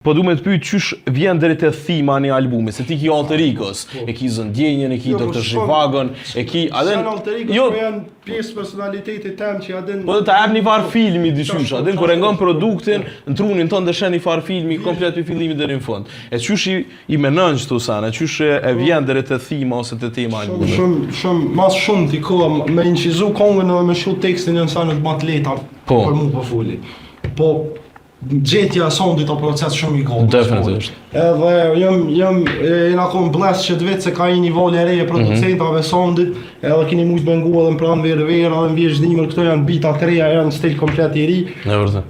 Po du me të pyet qysh vjen deri te thima një albumi, se ti ki alter egos, e ki Zëndjenjen, e ki Dr. Zhivagon, e ki Janë alter egos, po janë pjesë personalitetit tem që ja din. Po ta jap një far filmi dyqysh, a din kur e ngon produktin, në trunin tonë dëshën një far filmi komplet pi fillimi deri në fund. E qysh i menon këtu sana, qysh e vjen deri te thima ose te tema e albumit. Shumë mas shumë ti ko me incizu kongën dhe me shu tekstin janë sa në të bat leta për mu po fuli. Po gjetja e sondit o proces shumë i godë. Definitivisht. Edhe jena kom bles që të vetë se ka i një volë e reje producentave sondit, edhe kini mujtë bengu edhe në pranë vera, edhe në vjeshdimër, këto janë bita të reja, janë stil komplet i ri.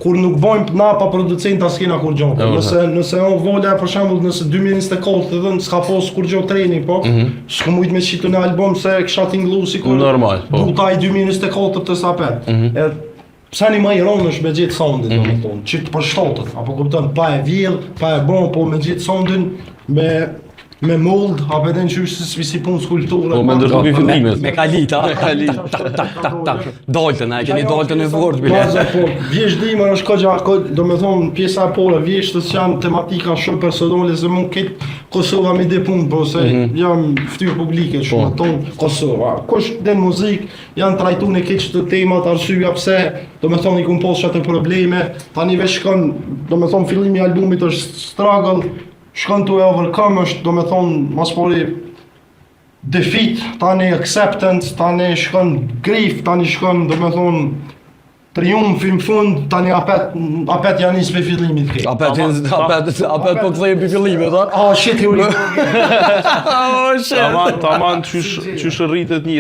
Kur nuk vojmë na pa producenta s'kena kur gjohë. Nëse on volë për shembull nëse 2024 të dhënë s'ka pos kur gjohë treni, po, s'ka mujtë me qitu në album se kësha t'inglu si kur duta i 2024 të sapet. Pse një ma i ronë është me gjithë soundin, domethënë, që të përshtatët, apo kupton, pa e vjell, pa e bon, po me gjithë soundin, me mold, apo edhe në qysh si punë skulpturë. Po me ndërtopi fillimet. Me kalita, tak, daltën, e keni daltën e fort, bile. Po, vjeshdimër është ka domethënë, pjesa e pole vjeshtës që janë tematika shumë personale, se mund ketë Kosova me dhe punë, po se jam ftyrë publike shumë tonë Kosova. Kush den muzikë, janë trajtu në keq të temat, arsyeja pse, domethënë i kum pas çatë probleme, tani veç shkon, domethënë fillimi i albumit është struggle, shkon to overcome është domethënë mas pori defeat, tani acceptance, tani shkon grief, tani shkon domethënë triumfi në fund, tani apet janë nisë me fillimit këtë. Apet po këthejmë për fillimit, a? Shit, Taman qysh rritet njëri.